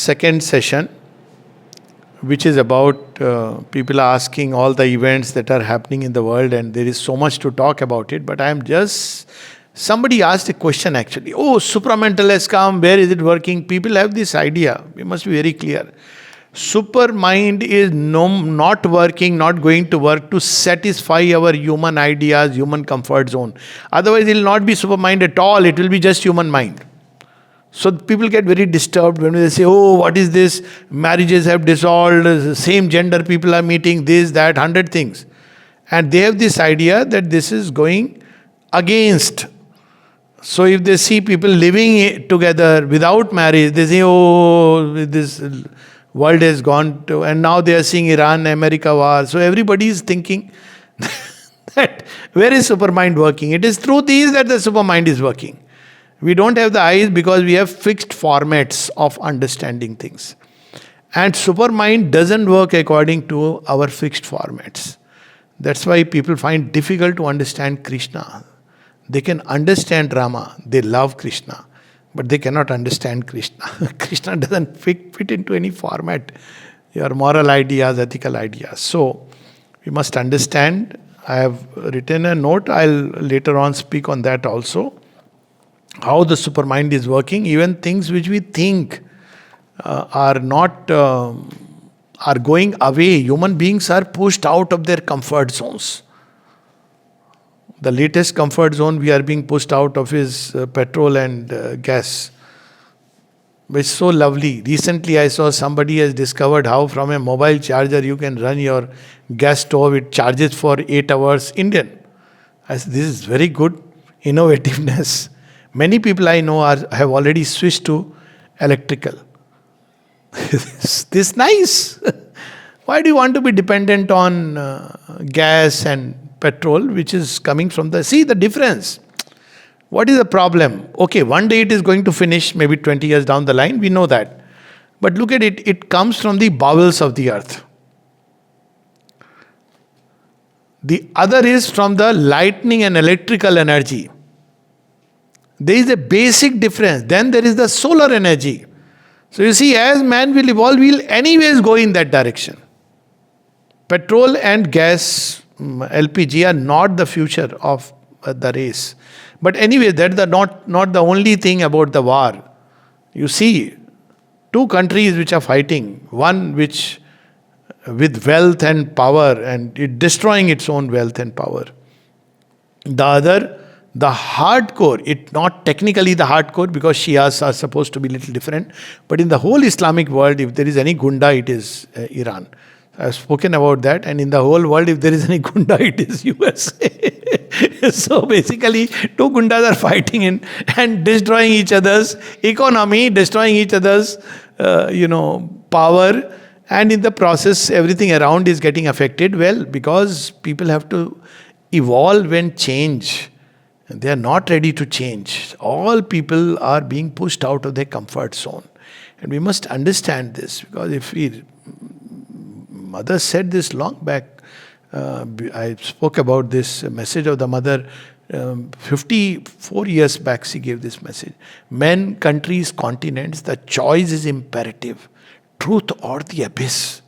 second session, which is about people are asking all the events that are happening in the world, and there is so much to talk about it. But I am just somebody asked a question actually. Oh, supramental has come. Where is it working? People have this idea. We must be very clear. Super mind is not working, not going to work to satisfy our human ideas, human comfort zone. Otherwise, it will not be super mind at all. It will be just human mind. So people get very disturbed when they say, oh, what is this? Marriages have dissolved, same gender people are meeting, this, that, 100 things. And they have this idea that this is going against. So if they see people living together without marriage, they say, oh, this world has gone to, and now they are seeing Iran-America war. So everybody is thinking that where is supermind working? It is through these that the supermind is working. We don't have the eyes because we have fixed formats of understanding things. And supermind doesn't work according to our fixed formats. That's why people find difficult to understand Krishna. They can understand Rama, they love Krishna, but they cannot understand Krishna. Krishna doesn't fit into any format. Your moral ideas, ethical ideas. So, we must understand. I have written a note, I'll later on speak on that also. How the supermind is working, even things which we think are going away. Human beings are pushed out of their comfort zones. The latest comfort zone we are being pushed out of is petrol and gas. It's so lovely. Recently I saw somebody has discovered how from a mobile charger you can run your gas stove. It charges for 8 hours Indian. I said, this is very good innovativeness. Many people I know have already switched to electrical. This nice. Why do you want to be dependent on gas and petrol, which is coming from see the difference. What is the problem? Okay, one day it is going to finish, maybe 20 years down the line, we know that. But look at it, it comes from the bowels of the earth. The other is from the lightning and electrical energy. There is a basic difference. Then there is the solar energy. So you see, as man will evolve, we will anyways go in that direction. Petrol and gas, LPG are not the future of the race. But anyway, that's not the only thing about the war. You see, two countries which are fighting. One which with wealth and power and it destroying its own wealth and power. The other, the hardcore, it not technically the hardcore because Shias are supposed to be a little different. But in the whole Islamic world, if there is any gunda, it is Iran. I've spoken about that, and in the whole world, if there is any gunda, it is USA. So basically, two gundas are fighting and destroying each other's economy, destroying each other's, power, and in the process, everything around is getting affected. Well, because people have to evolve and change. They are not ready to change. All people are being pushed out of their comfort zone. And we must understand this, because if Mother said this long back. I spoke about this message of the mother 54 years back. She gave this message. Men, countries, continents, the choice is imperative. Truth or the abyss.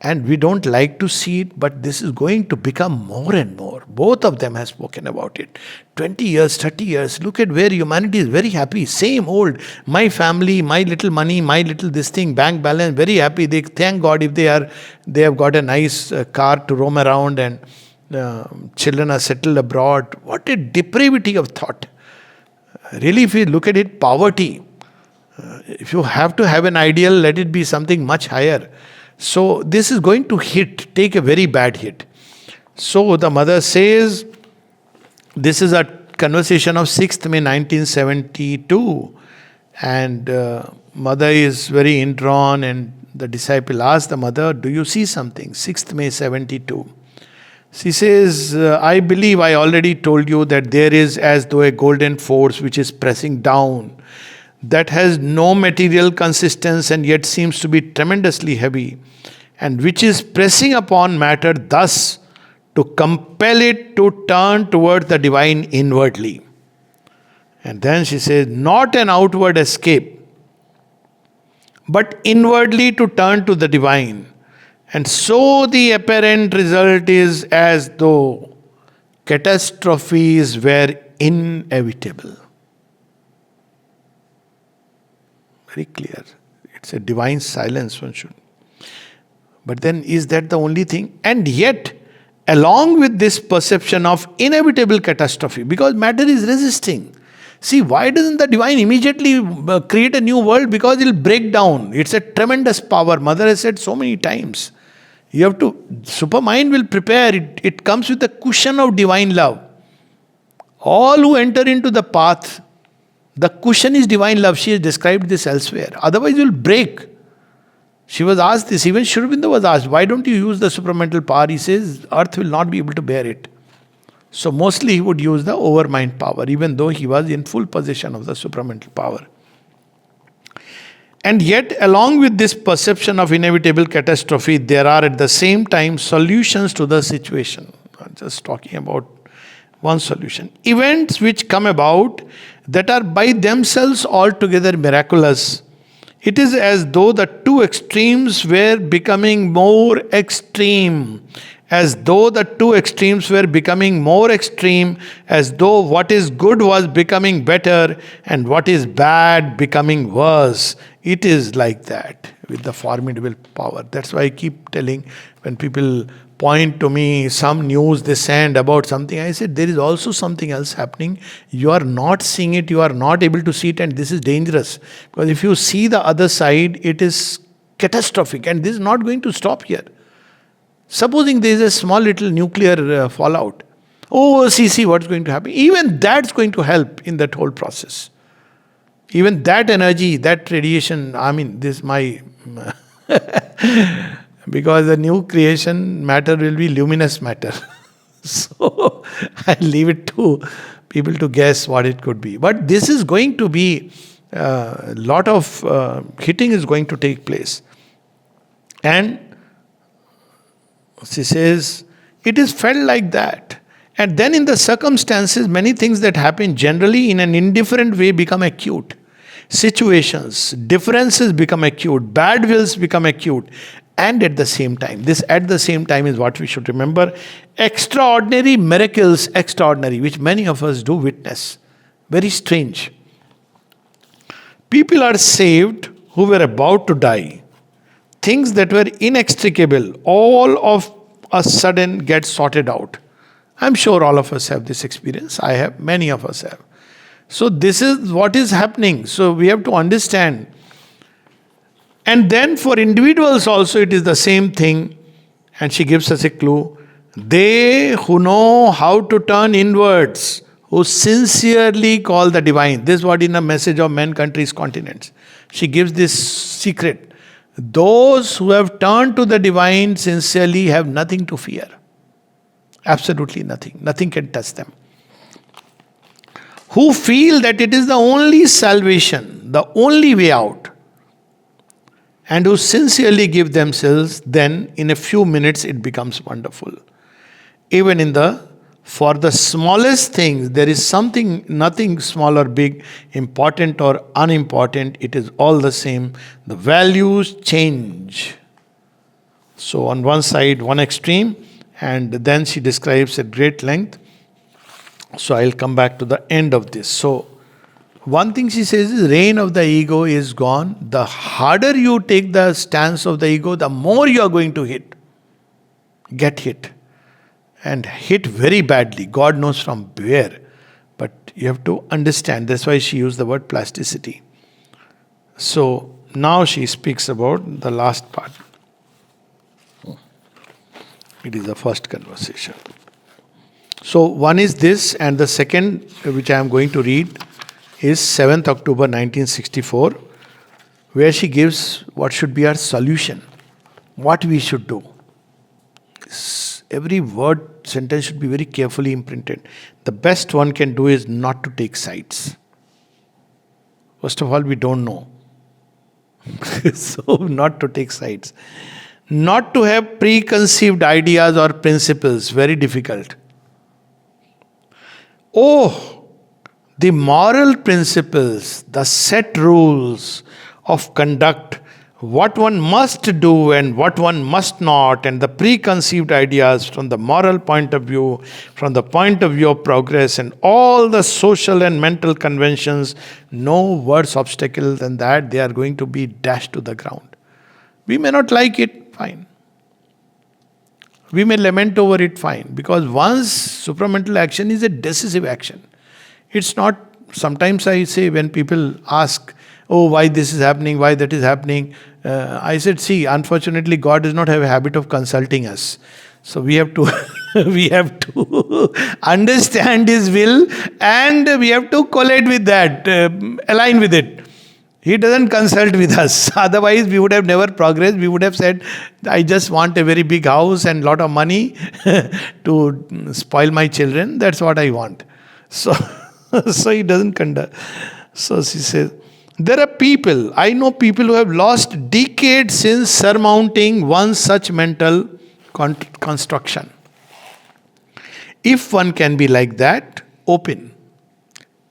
And we don't like to see it, but this is going to become more and more. Both of them have spoken about it. 20 years, 30 years. Look at where humanity is very happy. Same old. My family, my little money, my little this thing, bank balance, very happy. They thank God if they have got a nice car to roam around and children are settled abroad. What a depravity of thought. Really, if you look at it, poverty. If you have to have an ideal, let it be something much higher. So this is going to take a very bad hit. So the mother says, this is a conversation of 6th May 1972. And mother is very indrawn, and the disciple asks the mother, do you see something? 6th May 72. She says, I believe I already told you that there is as though a golden force which is pressing down, that has no material consistence and yet seems to be tremendously heavy, and which is pressing upon matter thus to compel it to turn toward the divine inwardly. And then she says, not an outward escape, but inwardly to turn to the divine. And so the apparent result is as though catastrophes were inevitable. Very clear. It's a divine silence, one should. But then, is that the only thing? And yet, along with this perception of inevitable catastrophe, because matter is resisting. See, why doesn't the divine immediately create a new world? Because it'll break down. It's a tremendous power. Mother has said so many times. You have to, supermind will prepare. It comes with a cushion of divine love. All who enter into the path, the cushion is divine love. She has described this elsewhere. Otherwise, you'll break. She was asked this, even Sri Aurobindo was asked, why don't you use the supramental power? He says, earth will not be able to bear it. So mostly he would use the overmind power, even though he was in full possession of the supramental power. And yet, along with this perception of inevitable catastrophe, there are at the same time solutions to the situation. I'm just talking about one solution. Events which come about that are by themselves altogether miraculous. It is as though the two extremes were becoming more extreme. As though the two extremes were becoming more extreme. As though what is good was becoming better and what is bad becoming worse. It is like that with the formidable power. That's why I keep telling, when people point to me some news they send about something, I said there is also something else happening. You are not seeing it, you are not able to see it, and this is dangerous. Because if you see the other side, it is catastrophic, and this is not going to stop here. Supposing there is a small little nuclear fallout. Oh, see what's going to happen. Even that's going to help in that whole process. Even that energy, that radiation, this my... because the new creation matter will be luminous matter. So I leave it to people to guess what it could be. But this is going to be, a lot of hitting is going to take place. And she says, it is felt like that. And then in the circumstances, many things that happen generally in an indifferent way become acute. Situations, differences become acute, bad wills become acute. And at the same time, this at the same time is what we should remember, extraordinary miracles, extraordinary, which many of us do witness. Very strange. People are saved who were about to die. Things that were inextricable, all of a sudden get sorted out. I'm sure all of us have this experience. I have, many of us have. So this is what is happening. So we have to understand. And then for individuals also it is the same thing. And she gives us a clue. They who know how to turn inwards, who sincerely call the divine. This is what in a message of men, countries, continents. She gives this secret. Those who have turned to the divine sincerely have nothing to fear. Absolutely nothing. Nothing can touch them. Who feel that it is the only salvation, the only way out. And who sincerely give themselves, then in a few minutes it becomes wonderful. Even for the smallest things, there is something, nothing small or big, important or unimportant, it is all the same. The values change. So on one side, one extreme, and then she describes at great length. So I'll come back to the end of this. So one thing she says is reign of the ego is gone. The harder you take the stance of the ego, the more you are going to get hit. And hit very badly. God knows from where. But you have to understand. That's why she used the word plasticity. So now she speaks about the last part. It is the first conversation. So one is this, and the second, which I am going to read, is 7th October 1964, where she gives what should be our solution, what we should do. Every word, sentence should be very carefully imprinted. The best one can do is not to take sides. First of all, we don't know. So, not to take sides. Not to have preconceived ideas or principles, very difficult. Oh, the moral principles, the set rules of conduct what one must do and what one must not, and the preconceived ideas from the moral point of view, from the point of view of progress, and all the social and mental conventions, no worse obstacle than that. They are going to be dashed to the ground. We may not like it, fine. We may lament over it, fine. Because once supramental action is a decisive action. It's not, sometimes I say when people ask, oh, why this is happening, why that is happening. I said, see, unfortunately, God does not have a habit of consulting us. So we have to we have to understand His will, and we have to collate with that, align with it. He doesn't consult with us. Otherwise, we would have never progressed. We would have said, I just want a very big house and lot of money to spoil my children. That's what I want. So, so He doesn't conduct. So she says, there are people, I know people who have lost decades since surmounting one such mental construction. If one can be like that, open.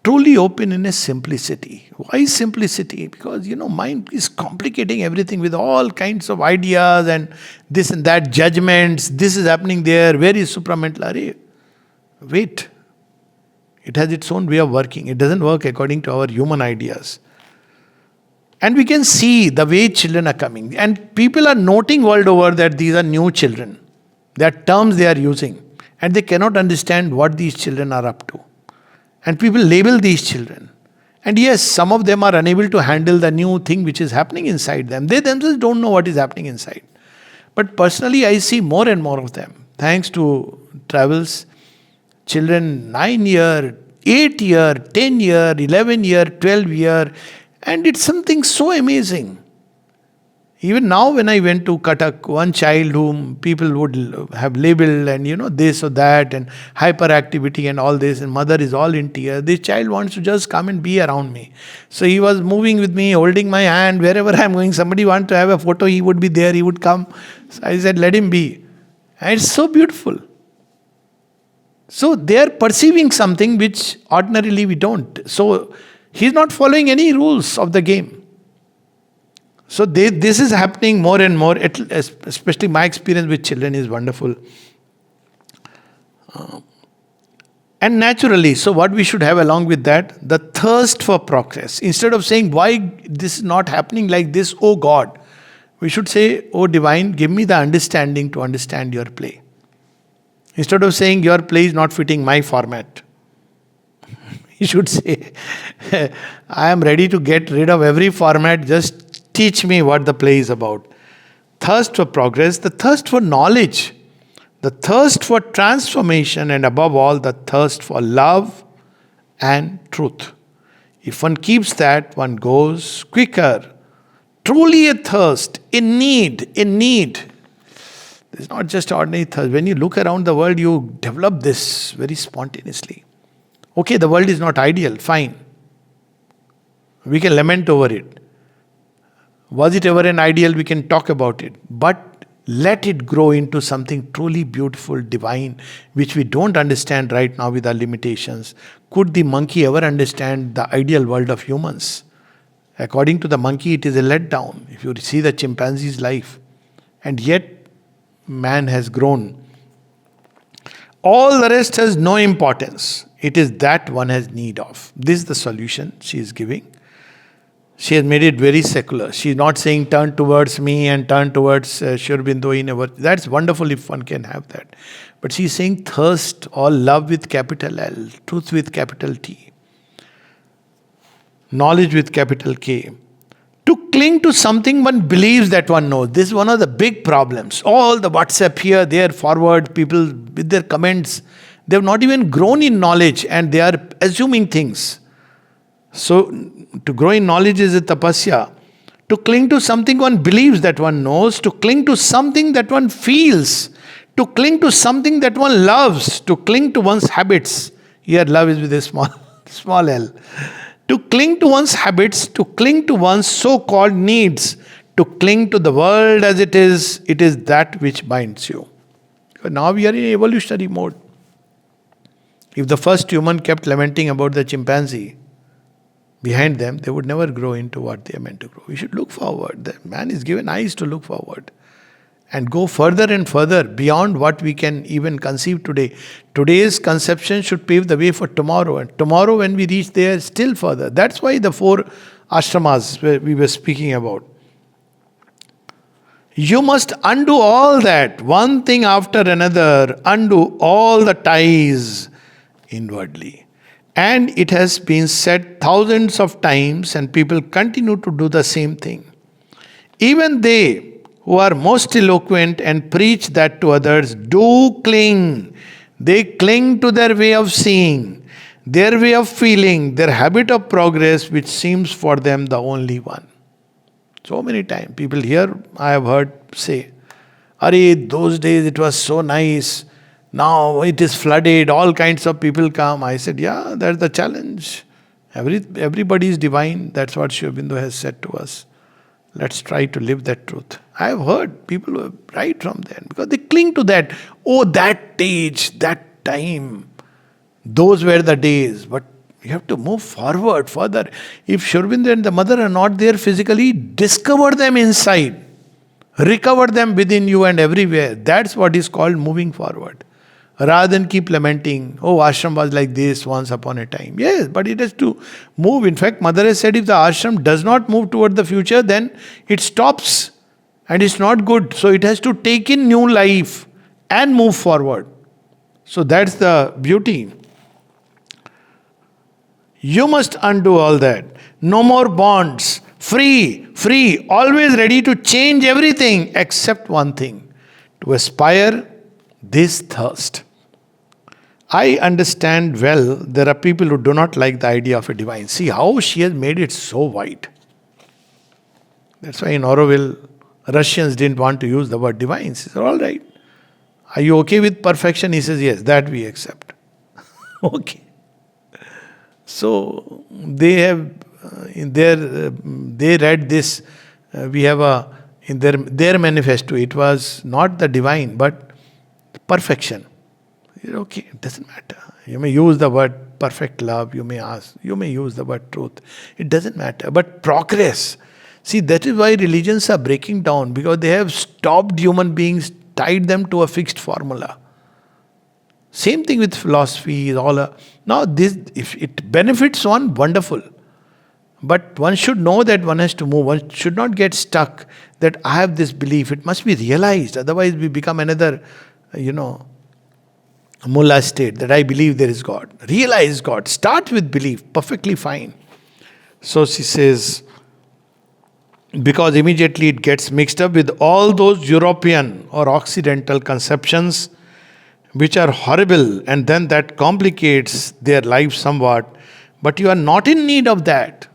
Truly open in a simplicity. Why simplicity? Because, mind is complicating everything with all kinds of ideas and this and that, judgments. This is happening there. Where is supramental? Wait. It has its own way of working. It doesn't work according to our human ideas. And we can see the way children are coming. And people are noting world over that these are new children. There are terms they are using. And they cannot understand what these children are up to. And people label these children. And yes, some of them are unable to handle the new thing which is happening inside them. They themselves don't know what is happening inside. But personally, I see more and more of them. Thanks to travels, children 9-year, 8-year, 10-year, 11-year, 12-year. And it's something so amazing. Even now when I went to Cuttack, one child whom people would have labeled and this or that and hyperactivity and all this, and mother is all in tears. This child wants to just come and be around me. So he was moving with me, holding my hand. Wherever I'm going, somebody wants to have a photo, he would be there, he would come. So I said, let him be. And it's so beautiful. So they are perceiving something which ordinarily we don't. So he's not following any rules of the game. So this is happening more and more, especially my experience with children is wonderful. And naturally, so what we should have along with that, the thirst for progress. Instead of saying, why this is not happening like this, oh God, we should say, oh Divine, give me the understanding to understand your play. Instead of saying, your play is not fitting my format. You should say, I am ready to get rid of every format, just teach me what the play is about. Thirst for progress, the thirst for knowledge, the thirst for transformation, and above all, the thirst for love and truth. If one keeps that, one goes quicker. Truly a thirst, a need. It's not just ordinary thirst. When you look around the world, you develop this very spontaneously. Okay, the world is not ideal, fine. We can lament over it. Was it ever an ideal? We can talk about it. But let it grow into something truly beautiful, divine, which we don't understand right now with our limitations. Could the monkey ever understand the ideal world of humans? According to the monkey, it is a letdown. If you see the chimpanzee's life. And yet, man has grown. All the rest has no importance. It is that one has need of. This is the solution she is giving. She has made it very secular. She is not saying turn towards me and turn towards Shri Aurobindo. That's wonderful if one can have that. But she is saying thirst or love with capital L, truth with capital T, knowledge with capital K. To cling to something one believes that one knows. This is one of the big problems. All the WhatsApp here, there, forward, people with their comments, they have not even grown in knowledge and they are assuming things. So, to grow in knowledge is a tapasya. To cling to something one believes that one knows, to cling to something that one feels, to cling to something that one loves, to cling to one's habits. Here love is with a small l. To cling to one's habits, to cling to one's so-called needs, to cling to the world as it is that which binds you. But now we are in evolutionary mode. If the first human kept lamenting about the chimpanzee, behind them, they would never grow into what they are meant to grow. We should look forward. The man is given eyes to look forward and go further and further beyond what we can even conceive today. Today's conception should pave the way for tomorrow, and tomorrow when we reach there, still further. That's why the 4 ashramas we were speaking about. You must undo all that, one thing after another, undo all the ties inwardly. And it has been said thousands of times, and people continue to do the same thing. Even they who are most eloquent and preach that to others do cling. They cling to their way of seeing, their way of feeling, their habit of progress, which seems for them the only one. So many times people here, I have heard say, "Are those days it was so nice. Now it is flooded, all kinds of people come." I said, yeah, that's the challenge. Everybody is divine. That's what Sri Aurobindo has said to us. Let's try to live that truth. I have heard people right from then, because they cling to that. Oh, that age, that time, those were the days. But you have to move forward further. If Sri Aurobindo and the mother are not there physically, discover them inside. Recover them within you and everywhere. That's what is called moving forward. Rather than keep lamenting, oh, ashram was like this once upon a time. Yes, but it has to move. In fact, Mother has said if the ashram does not move toward the future, then it stops and it's not good. So it has to take in new life and move forward. So that's the beauty. You must undo all that. No more bonds. Free, always ready to change everything except one thing, to aspire this thirst. I understand well there are people who do not like the idea of a divine. See how she has made it so wide. That's why in Auroville, Russians didn't want to use the word divine. He said, all right. Are you okay with perfection? He says, yes, that we accept. Okay. So they have they read this. We have in their manifesto. It was not the divine, but perfection. Okay, it doesn't matter. You may use the word perfect love. You may use the word truth. It doesn't matter. But progress. See, that is why religions are breaking down, because they have stopped human beings, tied them to a fixed formula. Same thing with philosophy. Now, this, if it benefits one, wonderful. But one should know that one has to move. One should not get stuck that I have this belief. It must be realized. Otherwise, we become another, mullah state, that I believe there is God. Realize God. Start with belief. Perfectly fine. So she says, because immediately it gets mixed up with all those European or Occidental conceptions which are horrible, and then that complicates their life somewhat. But you are not in need of that.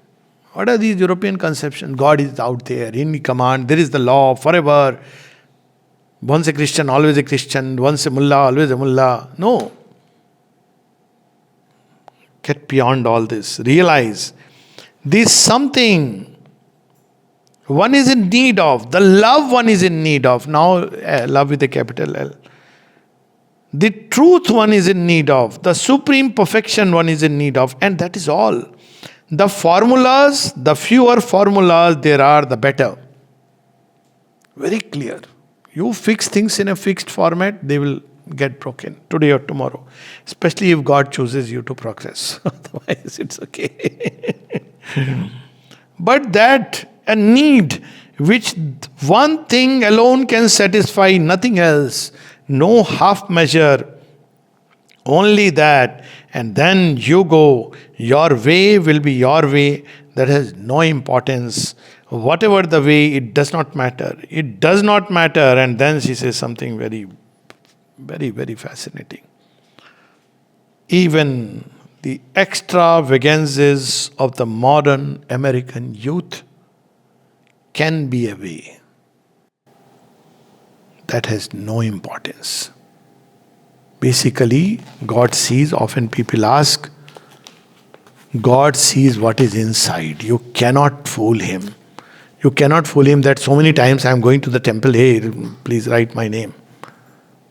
What are these European conceptions? God is out there, in command, there is the law forever. Once a Christian, always a Christian. Once a mullah, always a mullah. No. Get beyond all this. Realize this something one is in need of. The love one is in need of. Now, love with a capital L. The truth one is in need of. The supreme perfection one is in need of. And that is all. The formulas, the fewer formulas there are, the better. Very clear. You fix things in a fixed format, they will get broken today or tomorrow. Especially if God chooses you to progress. Otherwise, it's okay. But that a need which one thing alone can satisfy, nothing else. No half measure. Only that. And then you go. Your way will be your way. That has no importance. Whatever the way, it does not matter. It does not matter. And then she says something very, very, very fascinating. Even the extravagances of the modern American youth can be a way. That has no importance. Basically, God sees, often people ask, God sees what is inside. You cannot fool Him. You cannot fool Him that so many times I am going to the temple, hey, please write my name.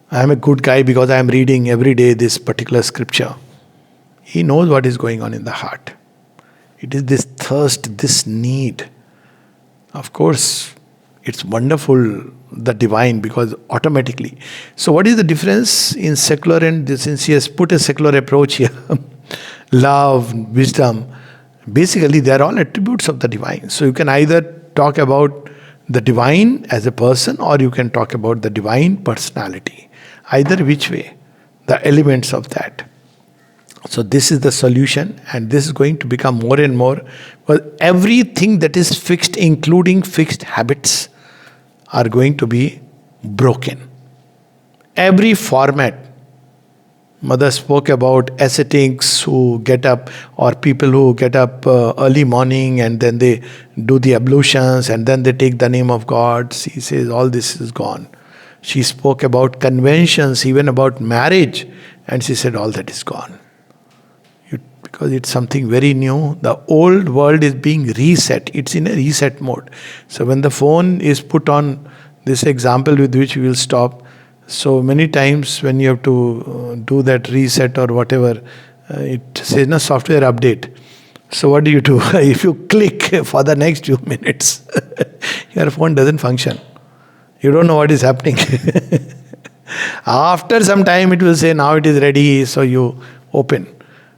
I am a good guy because I am reading every day this particular scripture. He knows what is going on in the heart. It is this thirst, this need. Of course, it's wonderful, the divine, because automatically. So, what is the difference in secular and this? Since he has put a secular approach here, love, wisdom, basically they are all attributes of the divine. So, you can either talk about the divine as a person, or you can talk about the divine personality. Either which way, the elements of that. So this is the solution, and this is going to become more and more. Well, everything that is fixed, including fixed habits, are going to be broken. Every format. Mother spoke about ascetics who get up, or people who get up early morning and then they do the ablutions and then they take the name of God. She says all this is gone. She spoke about conventions, even about marriage, and she said all that is gone. Because it's something very new. The old world is being reset. It's in a reset mode. So when the phone is put on, this example with which we will stop, so many times when you have to do that reset or whatever, it says no software update. So what do? If you click for the next few minutes, your phone doesn't function. You don't know what is happening. After some time it will say now it is ready, so you open.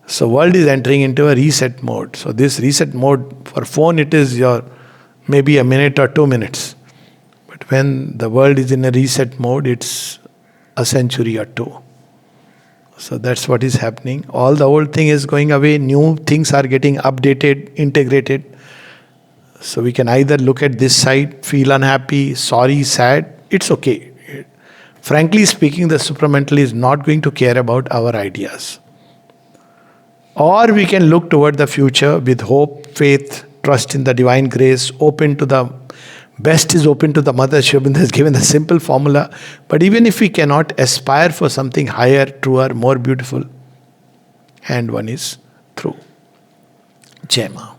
So world is entering into a reset mode. So this reset mode, for phone it is your maybe a minute or 2 minutes. But when the world is in a reset mode, it's a century or two. So that's what is happening. All the old thing is going away, new things are getting updated, integrated. So we can either look at this side, feel unhappy, sorry, sad, it's okay. Frankly speaking, the supramental is not going to care about our ideas. Or we can look toward the future with hope, faith, trust in the divine grace, open to the best is open to the mother. Shri Aurobindo has given the simple formula. But even if we cannot, aspire for something higher, truer, more beautiful. And one is through. Jai Ma.